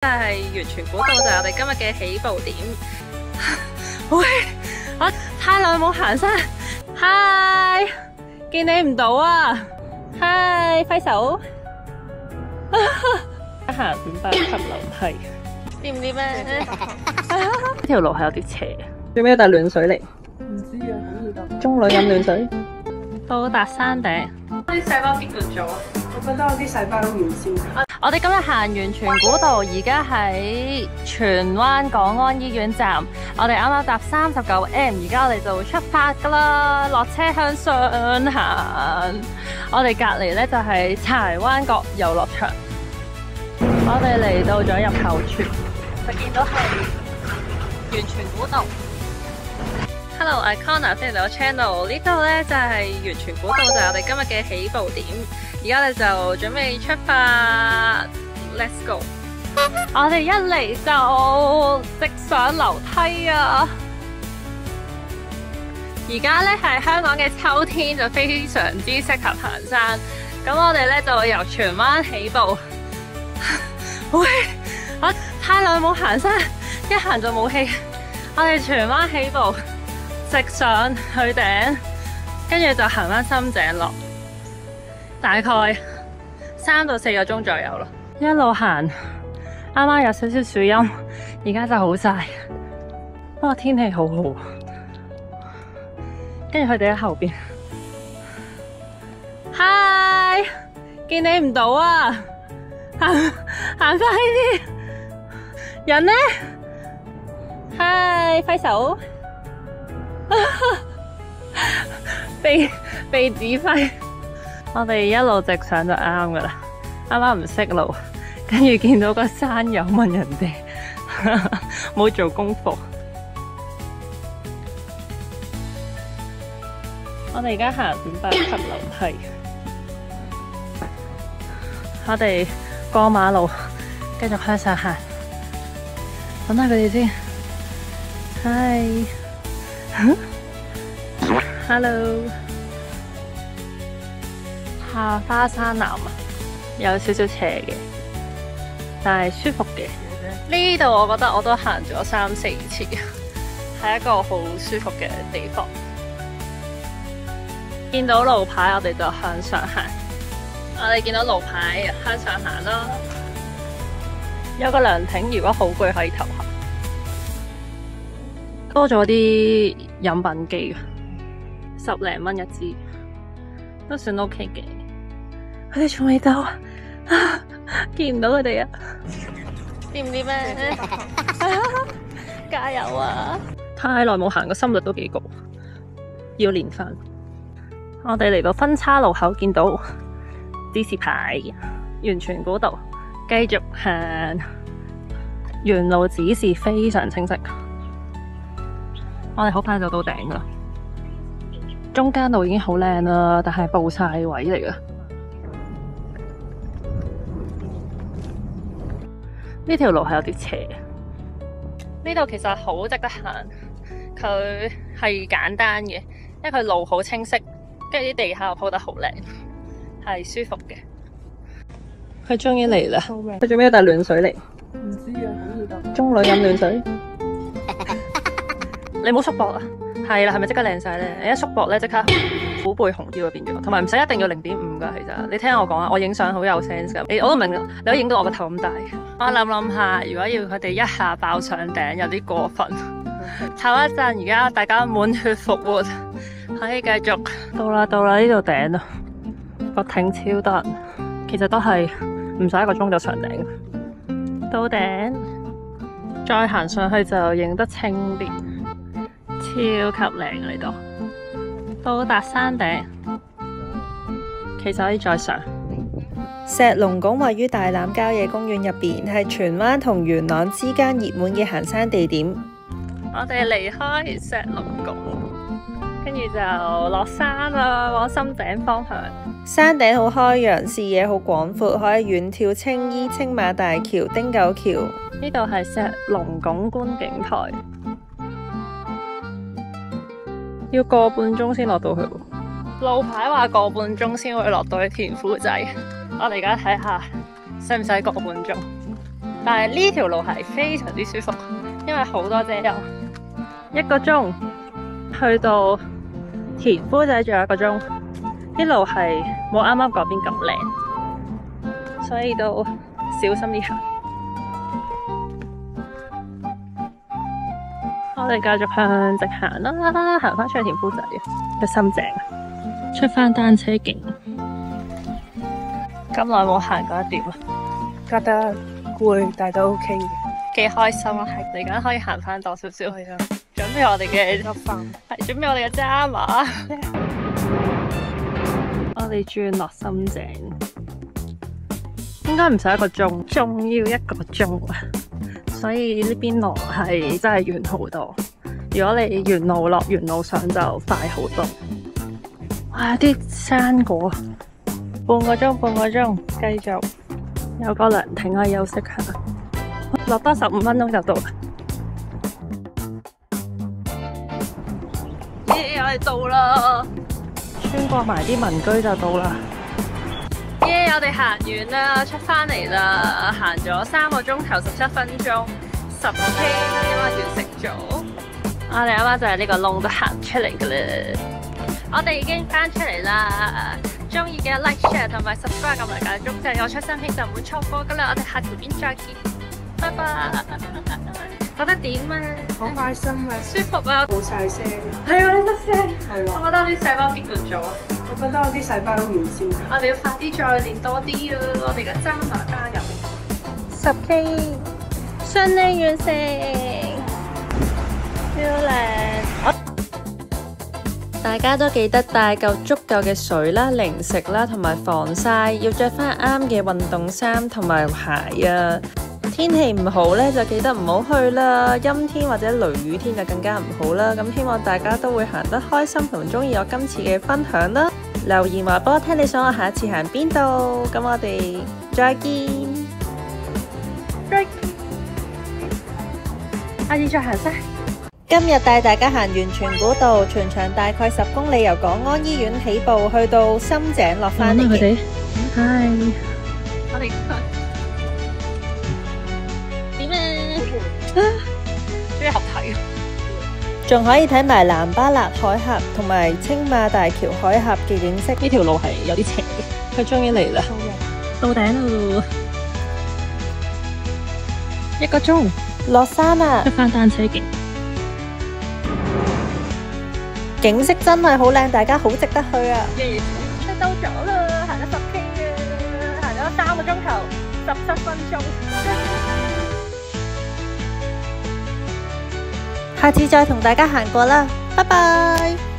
係完全估到就係我哋今日嘅起步點。喂，我太耐冇行山。嗨，見你唔到啊！嗨，揮手。行500級樓梯，掂唔掂咩？呢條路係有啲斜。做咩帶暖水嚟？唔知啊，好熱啊！中女飲暖水。到達山頂。啲細胞邊度做啊？我覺得我啲細胞好燃燒。我哋今日行完全古道，而家喺荃灣港安醫院站。我哋啱啱搭39M，而家我哋就會出發噶啦，落車向上行。我哋隔籬咧就係柴灣角遊樂場。我哋嚟到咗入口處，就見到係完全古道。Hello， 我係 Connor， 歡迎嚟我 channel。呢度咧就係完全古道，就係我哋今日嘅起步點。而家咧就準備出發 ，Let's go！ 我哋一嚟就直上樓梯啊！而家咧係香港嘅秋天，就非常之適合行山。咁我哋咧就會由荃灣起步。喂，我太耐冇行山，一行就冇氣。我哋荃灣起步，直上去頂，跟住就行翻深井落。大概3到4個鐘左右咯，一路行，啱啱有少少樹蔭，而家就好晒。不過天氣好好，跟住佢哋喺後邊。嗨，見你唔到啊！行快啲，人呢？嗨，揮手，被指揮。我哋一路直上就啱噶啦，啱啱唔識路，跟住見到個山友問人哋，冇做功課。我哋而家行500級樓梯，我哋過馬路，繼續向上行。揾下佢哋先。Hi，Hello。下花山南啊，有少少斜嘅，但係舒服嘅。呢度我覺得我都行咗3、4次，係一個好舒服嘅地方。見到路牌，我哋就向上行。我哋見到路牌，向上行啦。有個涼亭，如果好攰可以唞下。多咗啲飲品機，10零蚊一支，都算 OK 嘅。佢哋仲未到啊！見唔到佢哋啊！掂唔掂咩？加油啊！太耐冇行，個心率都幾高，要練翻。我哋嚟到分叉路口，見到指示牌，完全古道，繼續行。沿路指示非常清晰。我哋好快就到頂啦。中間路已經好靚啦，但係報晒位嚟噶。呢條路係有啲斜，呢度其實好值得行。佢係簡單嘅，因為佢路好清晰，跟住啲地下又鋪得好靚，係舒服嘅。佢終於嚟啦！佢做咩要帶暖水嚟？唔知啊，好熱啊！中女飲暖水。你冇縮膊啊？係啦，係咪即刻靚晒咧？你一縮膊咧，即刻虎背熊腰變咗，同埋唔使一定要0.5噶。其實你聽我講啊，我影相好有 sense 噶。我都明，你都影到我個頭咁大。我諗下，如果要佢哋一下爆上頂，有啲過分。唞一陣，而家大家滿血復活，可以繼續。到啦，呢度頂啦，個艇超得人，其實都係唔使1個鐘就上頂。到頂，再行上去就影得清啲。超級靚啊！呢度到達山頂，其實可以再上。石龍拱位於大欖郊野公園入邊，係荃灣同元朗之間熱門嘅行山地點。我哋離開石龍拱，跟住就落山啦，往深井方向。山頂好開揚，視野好廣闊，可以遠眺青衣、青馬大橋、汀九橋。呢度係石龍拱觀景台。要個半鐘先落到去，路牌話個半鐘先會落到去田夫仔。我哋而家睇下，使唔使個半鐘？但係呢條路係非常之舒服，因為好多遮蔭。1個鐘去到田夫仔，仲有1個鐘。啲路係冇啱啱嗰邊咁靚，所以都小心啲行。我哋繼續向直行啦，行翻出去田夫仔嘅心井，出翻單車徑。咁耐冇行過一段啦，覺得攰，但係都 OK 嘅。幾開心啊！係嚟緊可以行翻多少少，係啊，準備我哋嘅執翻。係準備我哋嘅渣馬。我哋轉落深井，應該唔使1個鐘，仲要1個鐘啊！所以呢邊路係真係遠好多。如果你沿路落沿路上就快好多。哇！啲生果，半個鐘，繼續有個涼亭可以休息下，落多15分鐘就到啦。耶！我哋到啦！穿過埋啲民居就到啦！耶！我哋行完啦，出返嚟啦，行咗3個鐘頭17分鐘，10K 完成咗。我哋啱啱就喺呢個窿度行出嚟噶啦，我哋已經翻出嚟啦。中意嘅 like share 同埋 subscribe 撳埋隔籬鐘掣，我出新片就唔會錯過噶啦。我哋下條片再見，拜拜。覺得點啊？好開心啊！舒服啊！冇晒聲。係啊，你得聲。係喎。我覺得啲細胞結斷咗。我覺得我啲細胞都完善。我哋要快啲再練多啲啊！我哋嘅渣馬加油！10K 順利完成，超靚！大家都記得帶夠足夠嘅水啦、零食啦同埋防曬，要着翻啱嘅運動衫同埋鞋啊！天氣唔好呢，就記得唔好去啦，陰天或者雷雨天就更加唔好啦。咁希望大家都會行得開心同中意我今次嘅分享啦。留言話俾我聽你想我下一次行邊度，咁我哋再見，下次再行先。今日帶大家行完全古道，全長大概10公里，由港安醫院起步去到深井落返嚟嘅。係，我哋點啊？終於合體，仲可以睇埋南巴勒海峽同埋青馬大橋海峽嘅景色。呢條路係有啲斜嘅，佢終於嚟啦，到頂啦！1個鐘落山啦，出翻單車徑。景色真係好靚，大家好值得去啊！出到咗啦，行咗10K 啊，行咗3個鐘頭17分鐘。下次再同大家行過啦，拜拜。